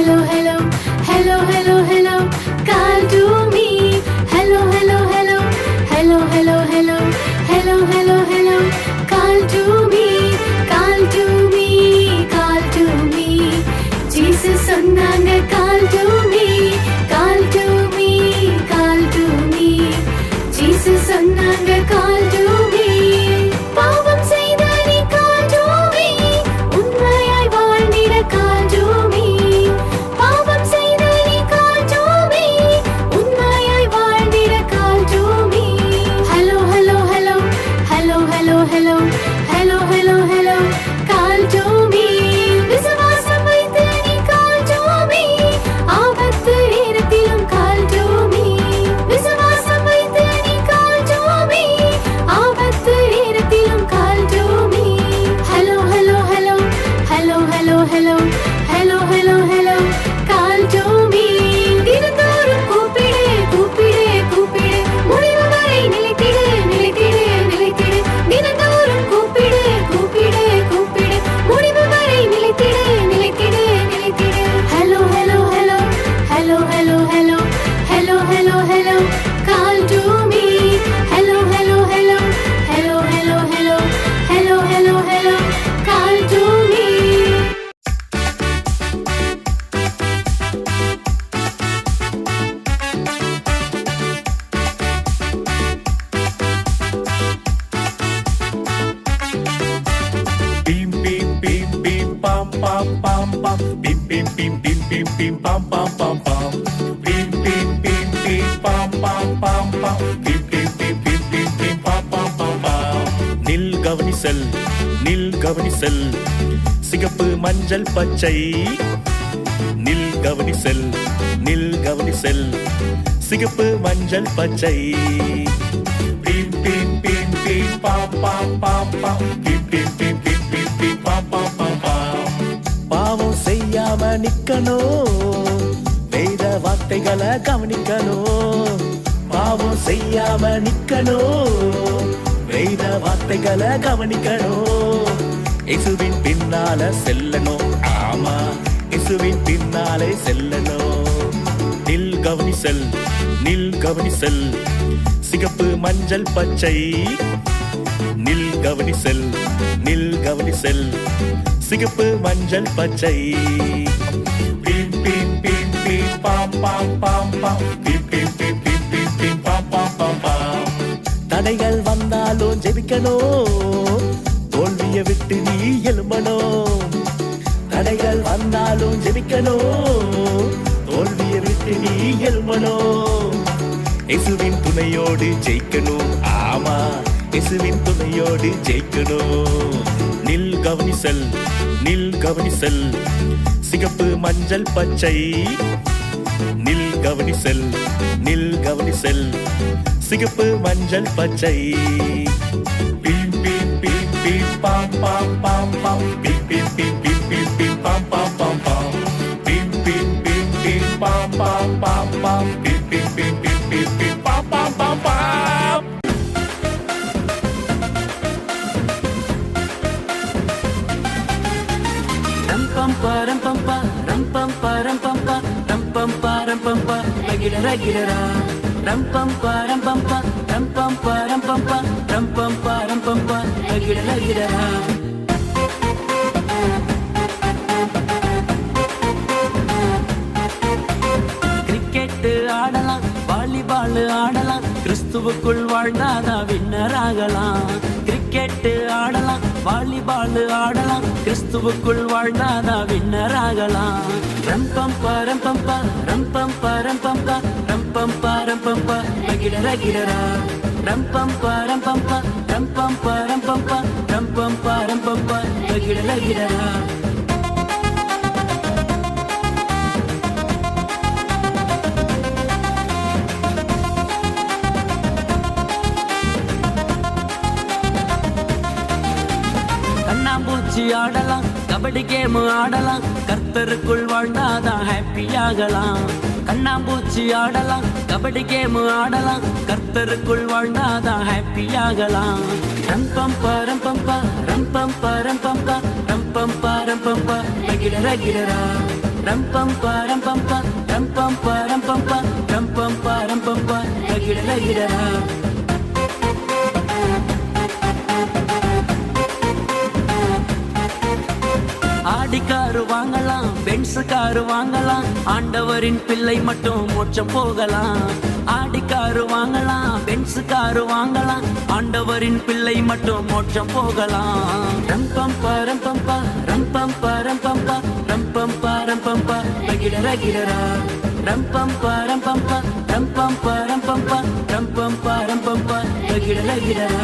hello, hello, hello, hello, hello, call to me. Hello, hello, hello, hello, hello, hello, hello, hello, hello, call to me, call to me, call to me. Jesus சொன்னாங்க call to me, call to me, call to me. Jesus சொன்னாங்க call to me. பாவம் செய்த நீ call to me, உண்மையாய் வாழ்ந்திட call to me. பாவம் செய்த நீ call to me, உண்மையாய் வாழ்ந்திட call to me. Hello, hello, hello, hello, hello, hello, hello, hello, hello, call to me. விசுவாசம் வைத்து நீ call to me, ஆபத்து நேரத்திலும் call to me. விசுவாசம் வைத்து நீ call to me, ஆபத்து நேரத்திலும் call to me. Hello, hello, hello, hello, hello, hello, hello, hello, hello, call to me. தினந்தோறும் கூப்பிடு, கூப்பிடு, கூப்பிடு, முடிவு வரை நிலைத்திடு, நிலைத்திடு, நிலைத்திடு. தினந்தோறும் கூப்பிடு, கூப்பிடு, கூப்பிடு, முடிவு வரை நிலைத்திடு, நிலைத்திடு, நிலைத்திடு. Hello, hello, hello, hello, hello, hello, hello, hello, hello, call to me. Hello, hello, hello, hello, hello, hello, hello, hello, hello, call to me. Bim bim bim bim pam pam pam pam bim bim bim bim bim bim pam pam pam pam bim bim bim bim pam pam pam pam bim bim bim bim bim bim pam pam pam pam நில் கவனி செல் நில் கவனி செல் சிகப்பு மஞ்சள் பச்சை நில் கவனி செல் நில் கவனி செல் சிகப்பு மஞ்சள் பச்சை bim bim bim bim pam pam pam pam bim bim bim bim bim bim pam pam pam pam பாவம் செய்யாம நிக்கணும் வேத வார்த்தைகளை கவனிக்கணும் பாவம் செய்யாம நிக்கணும் வேத வார்த்தைகளை கவனிக்கணும் இயேசுவின் பின்னால செல்லணும் ஆமா இயேசுவின் பின்னாலே செல்லணும் நில் கவனி செல் நில் கவனி செல் சிகப்பு மஞ்சள் பச்சை நில் கவனி செல் நில் கவனி செல் சிகப்பு மஞ்சள் பச்சை பீம் பீம் பீம் பீம் பாம் பாம் பாம் பாம் பீம் பீம் பீம் பீம் பீம் பீம் பாம் பாம் பாம் பாம் தடைகள் வந்தாலும் ஜெபிக்கணும் தோல்வியை விட்டு நீ எழும்பணும் தடைகள் வந்தாலும் ஜெபிக்கணும் தோல்வியை விட்டு நீ எழும்பணும் இயேசுவின் துணையோடு ஜெயிக்கணும் ஆமா இயேசுவின் துணையோடு ஜெயிக்கணும் நில் கவனி செல் நில் கவனி செல் சிகப்பு மஞ்சள் பச்சை நில் கவனி செல் நில் கவனி செல் சிகப்பு மஞ்சள் பச்சை பீம் பீம் பீம் பீம் பாம் பாம் பாம் பாம் பீம் பீம் பீம் பீம் பீம் பீம் பாம் பாம் பாம் பாம் பீம் பீம் பீம் பீம் பாம் பாம் பாம் பாம் பீம் பீம் பீம் பீம் பீம் பீம் பாம் பாம் பாம் பாம் ரம் பம் பரம் பம்பா ரம் பம் பரம் பம்பா ரம் பம் பரம் பம்பா ரகிட ரகிடரா ரம் பம் பரம் பம்பா ரம் பம் பரம் பம்பா ரம் பம் பரம் பம்பா ரகிட ரகிடரா கிரிக்கெட் ஆடலாம் வாலிபால் ஆடலாம் கிறிஸ்துவுக்குள் வாழ்ந்தாதான் வின்னர் ஆகலாம் கிரிக்கெட் ஆடலாம் வாலிபால் ஆடலாம் கிறிஸ்துவுக்குள் வாழ்ந்தாதான் வின்னர் ஆகலாம் ரம் பம் பரம் பம்பா ரம் பம் பரம் பம்பா ரம் பம் பரம் பம்பா ரகிட ரகிடரா ரம் பம் பரம் பம்பா ரம் பம் பரம் பம்பா ரம் பம் பரம் பம்பா ரகிட ரகிடரா கண்ணாம்பூச்சி ஆடலாம் கபடி கேம் ஆடலாம் கர்த்தருக்குள் வாழ்ந்தாதான் ஹாப்பி ஆகலாம் கண்ணாம்பூச்சி ஆடலாம் கபடி கேம் ஆடலாம் கர்த்தருக்குள் வாழ்ந்தாதான் ஹாப்பி ஆகலாம் ரம் பம் பரம் பம்பா ரம் பம் பரம் பம்பா ரம் பம் பரம் பம்பா ரகிட ரகிடரா ரம்பம் பரம் பம்பா ரம்பம் பரம் பம்பா ரம்பம் பரம் பம்பா ரகிட ரகிடரா. ஆடி காரு வாங்கலாம், பென்ஸ் காரு வாங்கலாம், ஆண்டவரின் பிள்ளை மட்டும் மோட்சம் போகலாம். ஆடி காரு வாங்கலாம், பென்ஸ் காரு வாங்கலாம், ஆண்டவரின் பிள்ளை மட்டும் மோட்சம் போகலாம். ரம்பம் பரம் பம்பா ரம்பம் பரம் பம்பா ரம்பம் பரம் பம்பா ரகிட ரகிடரா. ரம்பம் பரம் பம்பா ரம்பம் பரம் பம்பா ரம்பம் பரம் பம்பா ரகிட ரகிடரா.